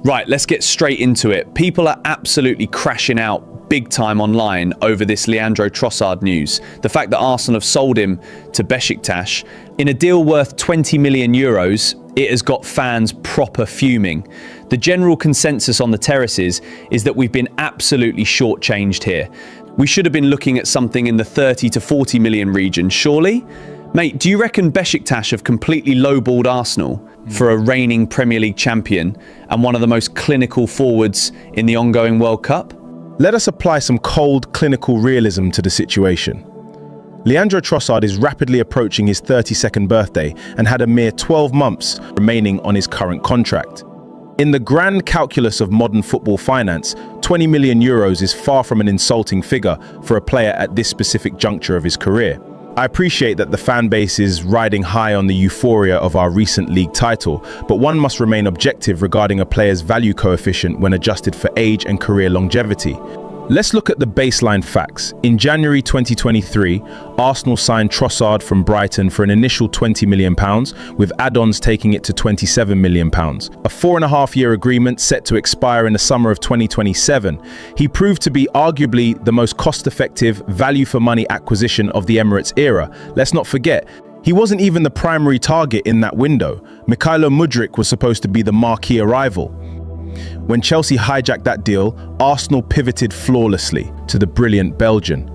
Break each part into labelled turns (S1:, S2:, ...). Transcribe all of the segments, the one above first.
S1: Right, let's get straight into it. People are absolutely crashing out big time online over this Leandro Trossard news. The fact that Arsenal have sold him to Besiktas in a deal worth 20 million euros, it has got fans proper fuming. The general consensus on the terraces is that we've been absolutely shortchanged here. We should have been looking at something in the 30 to 40 million region, surely? Mate, do you reckon Besiktas have completely lowballed Arsenal for a reigning Premier League champion and one of the most clinical forwards in the ongoing World Cup?
S2: Let us apply some cold, clinical realism to the situation. Leandro Trossard is rapidly approaching his 32nd birthday and had a mere 12 months remaining on his current contract. In the grand calculus of modern football finance, 20 million euros is far from an insulting figure for a player at this specific juncture of his career. I appreciate that the fan base is riding high on the euphoria of our recent league title, but one must remain objective regarding a player's value coefficient when adjusted for age and career longevity. Let's look at the baseline facts. In January 2023, Arsenal signed Trossard from Brighton for an initial £20 million, with add-ons taking it to £27 million. A 4.5-year agreement set to expire in the summer of 2027. He proved to be arguably the most cost-effective, value-for-money acquisition of the Emirates era. Let's not forget, he wasn't even the primary target in that window. Mykhailo Mudryk was supposed to be the marquee arrival. When Chelsea hijacked that deal, Arsenal pivoted flawlessly to the brilliant Belgian.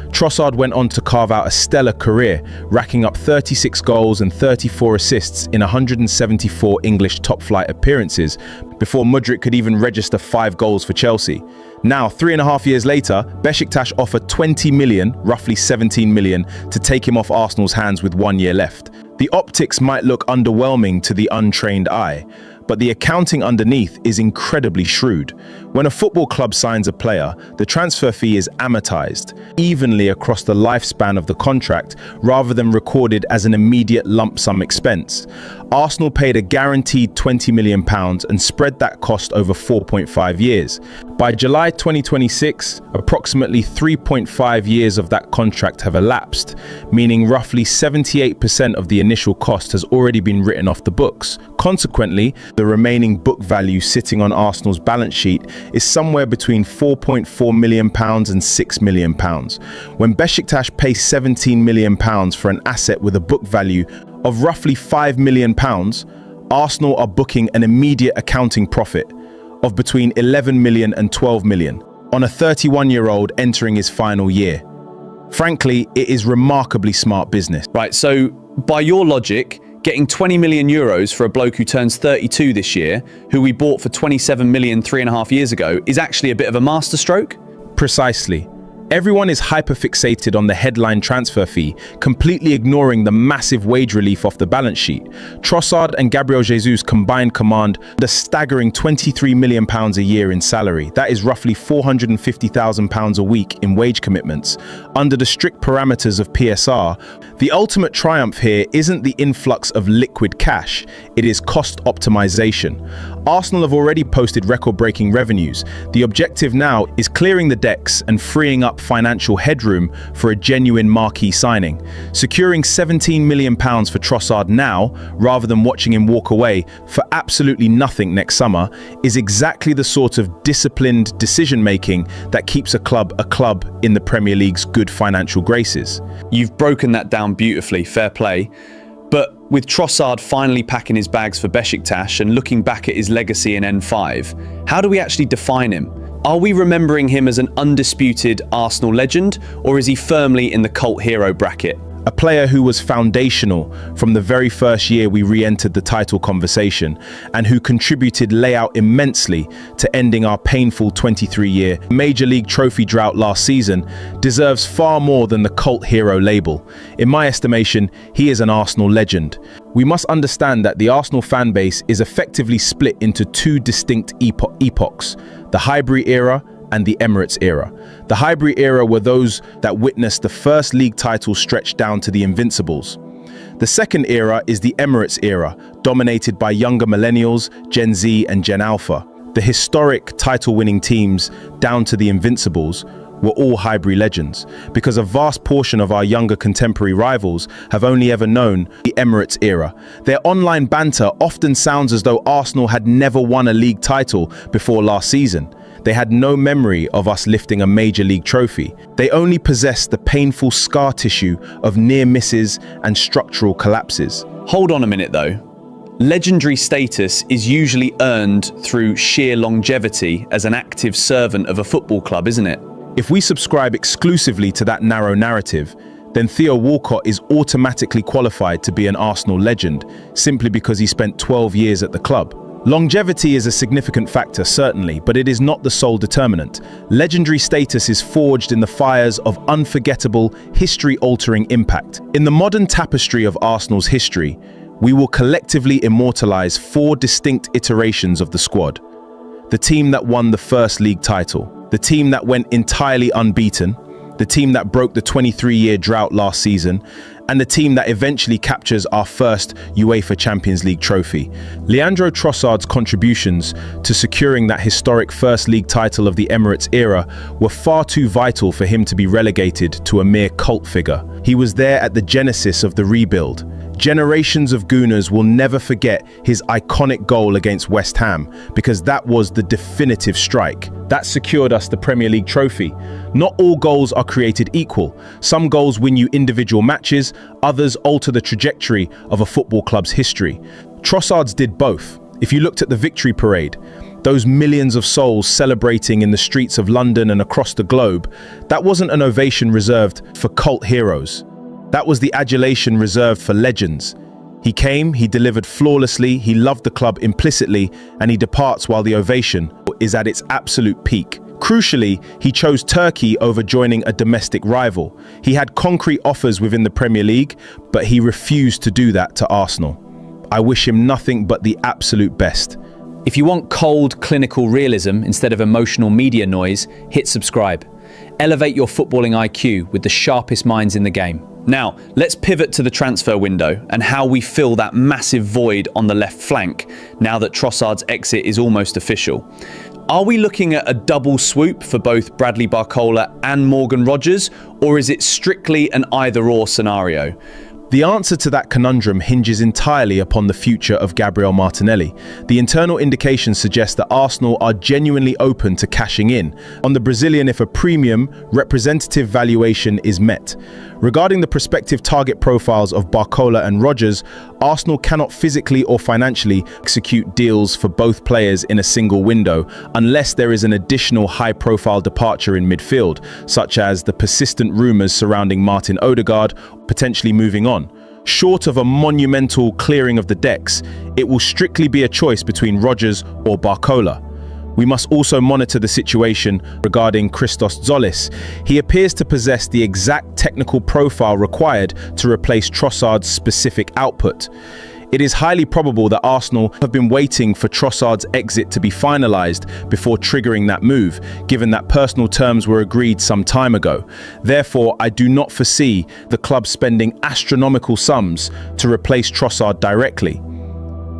S2: Trossard went on to carve out a stellar career, racking up 36 goals and 34 assists in 174 English top-flight appearances before Mudryk could even register 5 goals for Chelsea. Now, 3.5 years later, Besiktas offer 20 million, roughly 17 million, to take him off Arsenal's hands with 1 year left. The optics might look underwhelming to the untrained eye, but the accounting underneath is incredibly shrewd. When a football club signs a player, the transfer fee is amortized evenly across the lifespan of the contract rather than recorded as an immediate lump sum expense. Arsenal paid a guaranteed £20 million and spread that cost over 4.5 years. By July 2026, approximately 3.5 years of that contract have elapsed, meaning roughly 78% of the initial cost has already been written off the books. Consequently, the remaining book value sitting on Arsenal's balance sheet is somewhere between £4.4 million and £6 million. When Besiktas pays £17 million for an asset with a book value of roughly £5 million, Arsenal are booking an immediate accounting profit of between 11 million and 12 million on a 31-year-old entering his final year. Frankly, it is remarkably smart business.
S1: Right, so by your logic, getting 20 million euros for a bloke who turns 32 this year, who we bought for 27 million 3.5 years ago, is actually a bit of a masterstroke?
S2: Precisely. Everyone is hyperfixated on the headline transfer fee, completely ignoring the massive wage relief off the balance sheet. Trossard and Gabriel Jesus combined command the staggering £23 million a year in salary. That is roughly £450,000 a week in wage commitments. Under the strict parameters of PSR, the ultimate triumph here isn't the influx of liquid cash, it is cost optimization. Arsenal have already posted record-breaking revenues. The objective now is clearing the decks and freeing up financial headroom for a genuine marquee signing. Securing £17 million for Trossard now, rather than watching him walk away for absolutely nothing next summer, is exactly the sort of disciplined decision-making that keeps a club in the Premier League's good financial graces.
S1: You've broken that down beautifully, fair play. But with Trossard finally packing his bags for Besiktas and looking back at his legacy in N5, how do we actually define him? Are we remembering him as an undisputed Arsenal legend, or is he firmly in the cult hero bracket?
S2: A player who was foundational from the very first year we re-entered the title conversation, and who contributed layout immensely to ending our painful 23-year Major League trophy drought last season, deserves far more than the cult hero label. In my estimation, he is an Arsenal legend. We must understand that the Arsenal fan base is effectively split into two distinct epochs, the Highbury era and the Emirates era. The Highbury era were those that witnessed the first league title stretched down to the Invincibles. The second era is the Emirates era, dominated by younger millennials, Gen Z and Gen Alpha. The historic title-winning teams, down to the Invincibles, were all Highbury legends, because a vast portion of our younger contemporary rivals have only ever known the Emirates era. Their online banter often sounds as though Arsenal had never won a league title before last season. They had no memory of us lifting a major league trophy. They only possessed the painful scar tissue of near misses and structural collapses.
S1: Hold on a minute though. Legendary status is usually earned through sheer longevity as an active servant of a football club, isn't it?
S2: If we subscribe exclusively to that narrow narrative, then Theo Walcott is automatically qualified to be an Arsenal legend, simply because he spent 12 years at the club. Longevity is a significant factor, certainly, but it is not the sole determinant. Legendary status is forged in the fires of unforgettable, history-altering impact. In the modern tapestry of Arsenal's history, we will collectively immortalize 4 distinct iterations of the squad. The team that won the first league title, the team that went entirely unbeaten, the team that broke the 23-year drought last season, and the team that eventually captures our first UEFA Champions League trophy. Leandro Trossard's contributions to securing that historic first league title of the Emirates era were far too vital for him to be relegated to a mere cult figure. He was there at the genesis of the rebuild. Generations of Gooners will never forget his iconic goal against West Ham, because that was the definitive strike. That secured us the Premier League trophy. Not all goals are created equal. Some goals win you individual matches, others alter the trajectory of a football club's history. Trossard's did both. If you looked at the victory parade, those millions of souls celebrating in the streets of London and across the globe, that wasn't an ovation reserved for cult heroes. That was the adulation reserved for legends. He came, he delivered flawlessly, he loved the club implicitly, and he departs while the ovation is at its absolute peak. Crucially, he chose Turkey over joining a domestic rival. He had concrete offers within the Premier League, but he refused to do that to Arsenal. I wish him nothing but the absolute best.
S1: If you want cold, clinical realism instead of emotional media noise, hit subscribe. Elevate your footballing IQ with the sharpest minds in the game. Now, let's pivot to the transfer window and how we fill that massive void on the left flank now that Trossard's exit is almost official. Are we looking at a double swoop for both Bradley Barcola and Morgan Rogers, or is it strictly an either-or scenario?
S2: The answer to that conundrum hinges entirely upon the future of Gabriel Martinelli. The internal indications suggest that Arsenal are genuinely open to cashing in on the Brazilian if a premium, representative valuation is met. Regarding the prospective target profiles of Barcola and Rogers, Arsenal cannot physically or financially execute deals for both players in a single window unless there is an additional high-profile departure in midfield, such as the persistent rumours surrounding Martin Odegaard potentially moving on. Short of a monumental clearing of the decks, it will strictly be a choice between Rogers or Barcola. We must also monitor the situation regarding Christos Tzolis. He appears to possess the exact technical profile required to replace Trossard's specific output. It is highly probable that Arsenal have been waiting for Trossard's exit to be finalised before triggering that move, given that personal terms were agreed some time ago. Therefore, I do not foresee the club spending astronomical sums to replace Trossard directly.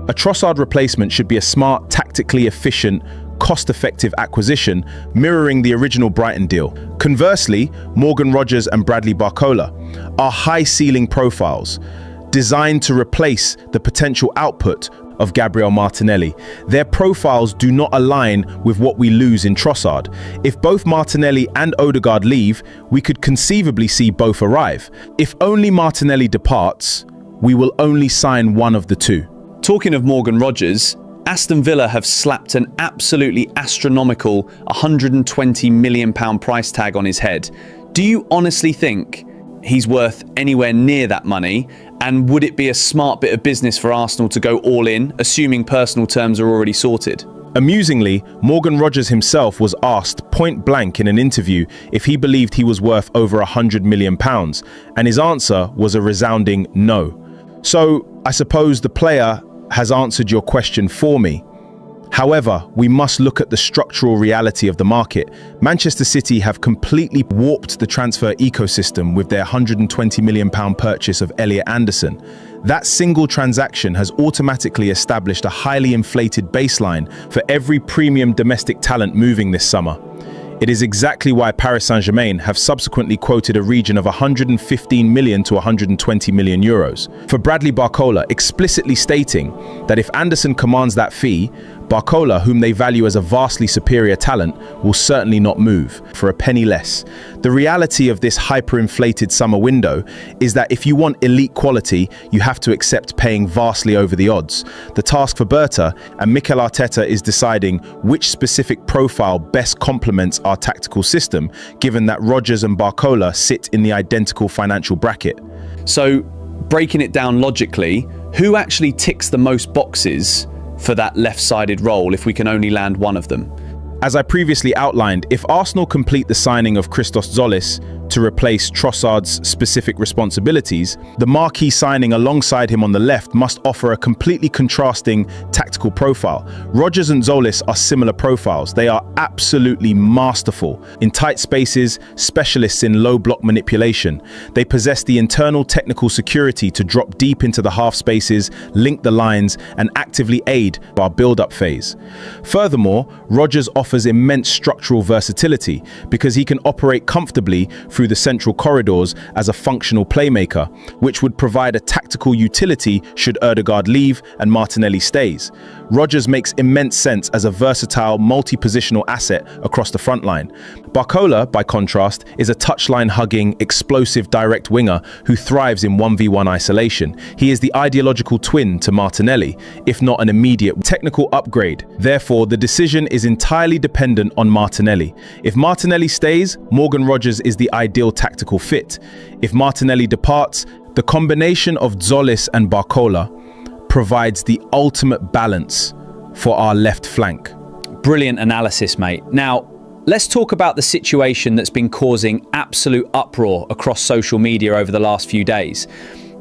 S2: A Trossard replacement should be a smart, tactically efficient, cost-effective acquisition, mirroring the original Brighton deal. Conversely, Morgan Rogers and Bradley Barcola are high-ceiling profiles, designed to replace the potential output of Gabriel Martinelli. Their profiles do not align with what we lose in Trossard. If both Martinelli and Odegaard leave, we could conceivably see both arrive. If only Martinelli departs, we will only sign one of the two.
S1: Talking of Morgan Rogers, Aston Villa have slapped an absolutely astronomical £120 million price tag on his head. Do you honestly think he's worth anywhere near that money? And would it be a smart bit of business for Arsenal to go all in, assuming personal terms are already sorted?
S2: Amusingly, Morgan Rogers himself was asked point blank in an interview if he believed he was worth over £100 million, and his answer was a resounding no. So, I suppose the player has answered your question for me. However, we must look at the structural reality of the market. Manchester City have completely warped the transfer ecosystem with their £120 million purchase of Elliot Anderson. That single transaction has automatically established a highly inflated baseline for every premium domestic talent moving this summer. It is exactly why Paris Saint-Germain have subsequently quoted a region of 115 million to 120 million euros for Bradley Barcola, explicitly stating that if Anderson commands that fee, Barcola, whom they value as a vastly superior talent, will certainly not move for a penny less. The reality of this hyperinflated summer window is that if you want elite quality, you have to accept paying vastly over the odds. The task for Berta and Mikel Arteta is deciding which specific profile best complements our tactical system, given that Rodgers and Barcola sit in the identical financial bracket.
S1: So, breaking it down logically, who actually ticks the most boxes for that left-sided role if we can only land one of them?
S2: As I previously outlined, if Arsenal complete the signing of Christos Zolis to replace Trossard's specific responsibilities, the marquee signing alongside him on the left must offer a completely contrasting tactical profile. Rodgers and Zolis are similar profiles. They are absolutely masterful in tight spaces, specialists in low block manipulation. They possess the internal technical security to drop deep into the half spaces, link the lines, and actively aid our build-up phase. Furthermore, Rodgers offers immense structural versatility because he can operate comfortably through the central corridors as a functional playmaker, which would provide a tactical utility should Ødegaard leave and Martinelli stays. Rodgers makes immense sense as a versatile, multi-positional asset across the front line. Barcola, by contrast, is a touchline-hugging, explosive direct winger who thrives in 1v1 isolation. He is the ideological twin to Martinelli, if not an immediate technical upgrade. Therefore, the decision is entirely dependent on Martinelli. If Martinelli stays, Morgan Rodgers is the ideal tactical fit. If Martinelli departs, the combination of Zolis and Barcola provides the ultimate balance for our left flank.
S1: Brilliant analysis, mate. Now, let's talk about the situation that's been causing absolute uproar across social media over the last few days.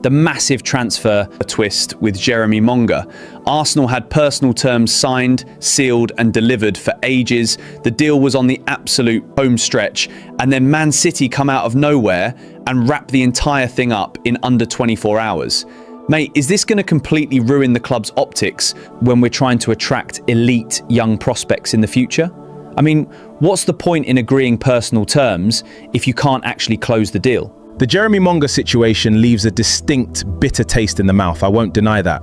S1: The massive transfer twist with Jeremy Monga. Arsenal had personal terms signed, sealed and delivered for ages. The deal was on the absolute home stretch, and then Man City come out of nowhere and wrap the entire thing up in under 24 hours. Mate, is this going to completely ruin the club's optics when we're trying to attract elite young prospects in the future? I mean, what's the point in agreeing personal terms if you can't actually close the deal?
S2: The Jeremy Monga situation leaves a distinct bitter taste in the mouth, I won't deny that.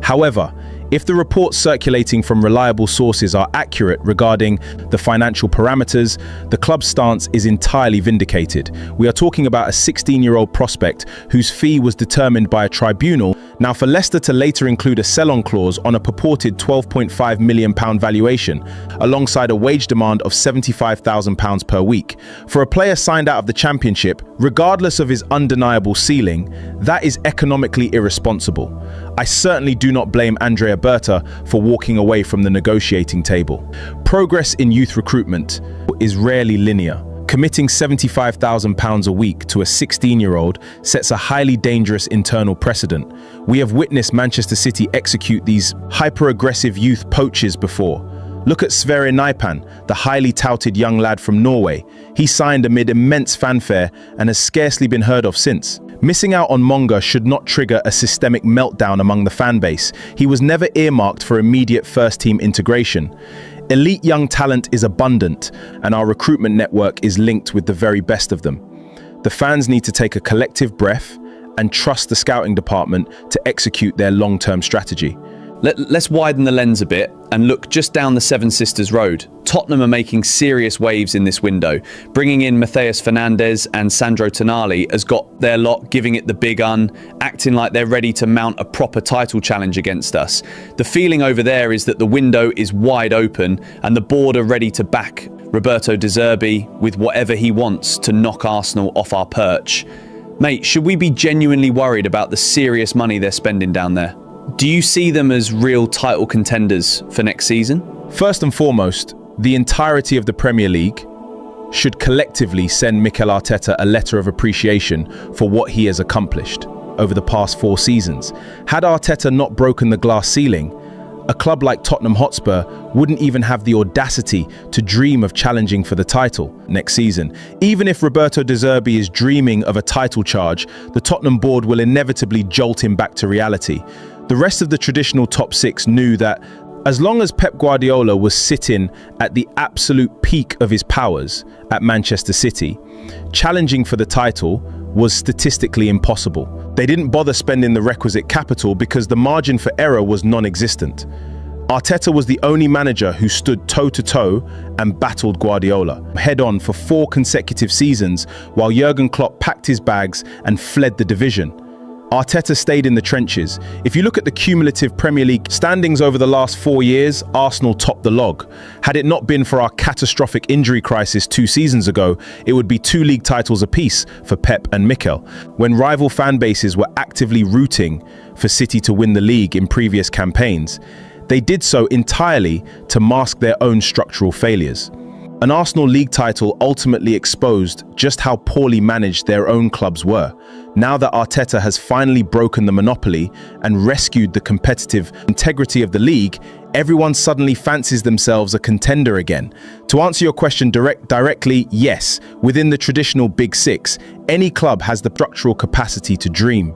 S2: However, if the reports circulating from reliable sources are accurate regarding the financial parameters, the club's stance is entirely vindicated. We are talking about a 16-year-old prospect whose fee was determined by a tribunal. Now, for Leicester to later include a sell-on clause on a purported £12.5 million valuation, alongside a wage demand of £75,000 per week, for a player signed out of the Championship, regardless of his undeniable ceiling, that is economically irresponsible. I certainly do not blame Andrea Berta for walking away from the negotiating table. Progress in youth recruitment is rarely linear. Committing £75,000 a week to a 16-year-old sets a highly dangerous internal precedent. We have witnessed Manchester City execute these hyper-aggressive youth poachers before. Look at Sverre Nypan, the highly touted young lad from Norway. He signed amid immense fanfare and has scarcely been heard of since. Missing out on Monga should not trigger a systemic meltdown among the fan base. He was never earmarked for immediate first-team integration. Elite young talent is abundant, and our recruitment network is linked with the very best of them. The fans need to take a collective breath and trust the scouting department to execute their long-term strategy.
S1: Let's widen the lens a bit and look just down the Seven Sisters Road. Tottenham are making serious waves in this window. Bringing in Matheus Fernandes and Sandro Tonali has got their lot giving it the big un, acting like they're ready to mount a proper title challenge against us. The feeling over there is that the window is wide open and the board are ready to back Roberto De Zerbi with whatever he wants to knock Arsenal off our perch. Mate, should we be genuinely worried about the serious money they're spending down there? Do you see them as real title contenders for next season?
S2: First and foremost, the entirety of the Premier League should collectively send Mikel Arteta a letter of appreciation for what he has accomplished over the past 4 seasons. Had Arteta not broken the glass ceiling, a club like Tottenham Hotspur wouldn't even have the audacity to dream of challenging for the title next season. Even if Roberto De Zerbi is dreaming of a title charge, the Tottenham board will inevitably jolt him back to reality. The rest of the traditional top 6 knew that As long as Pep Guardiola was sitting at the absolute peak of his powers at Manchester City, challenging for the title was statistically impossible. They didn't bother spending the requisite capital because the margin for error was non-existent. Arteta was the only manager who stood toe-to-toe and battled Guardiola head-on for 4 consecutive seasons, while Jurgen Klopp packed his bags and fled the division. Arteta stayed in the trenches. If you look at the cumulative Premier League standings over the last 4 years, Arsenal topped the log. Had it not been for our catastrophic injury crisis 2 seasons ago, it would be 2 league titles apiece for Pep and Mikel. When rival fan bases were actively rooting for City to win the league in previous campaigns, they did so entirely to mask their own structural failures. An Arsenal league title ultimately exposed just how poorly managed their own clubs were. Now that Arteta has finally broken the monopoly and rescued the competitive integrity of the league, everyone suddenly fancies themselves a contender again. To answer your question directly, yes, within the traditional Big Six, any club has the structural capacity to dream.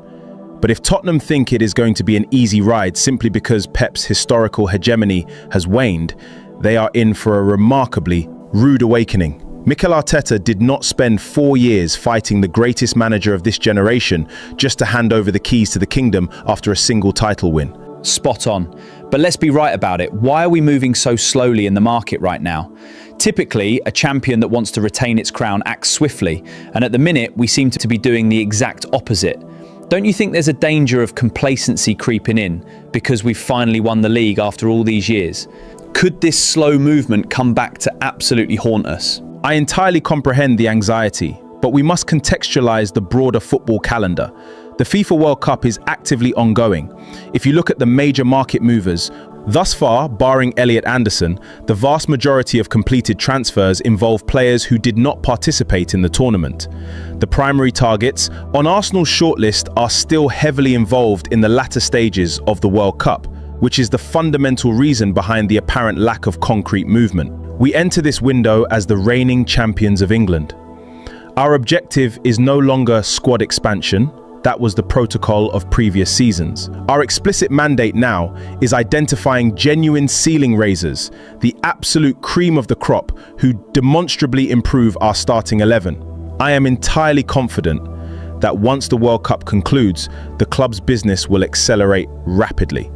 S2: But if Tottenham think it is going to be an easy ride simply because Pep's historical hegemony has waned, they are in for a remarkably rude awakening. Mikel Arteta did not spend 4 years fighting the greatest manager of this generation just to hand over the keys to the kingdom after a single title win.
S1: Spot on. But let's be right about it. Why are we moving so slowly in the market right now? Typically, a champion that wants to retain its crown acts swiftly, and at the minute, we seem to be doing the exact opposite. Don't you think there's a danger of complacency creeping in because we've finally won the league after all these years? Could this slow movement come back to absolutely haunt us?
S2: I entirely comprehend the anxiety, but we must contextualize the broader football calendar. The FIFA World Cup is actively ongoing. If you look at the major market movers, thus far, barring Elliot Anderson, the vast majority of completed transfers involve players who did not participate in the tournament. The primary targets on Arsenal's shortlist are still heavily involved in the latter stages of the World Cup, which is the fundamental reason behind the apparent lack of concrete movement. We enter this window as the reigning champions of England. Our objective is no longer squad expansion. That was the protocol of previous seasons. Our explicit mandate now is identifying genuine ceiling raisers, the absolute cream of the crop who demonstrably improve our starting 11. I am entirely confident that once the World Cup concludes, the club's business will accelerate rapidly.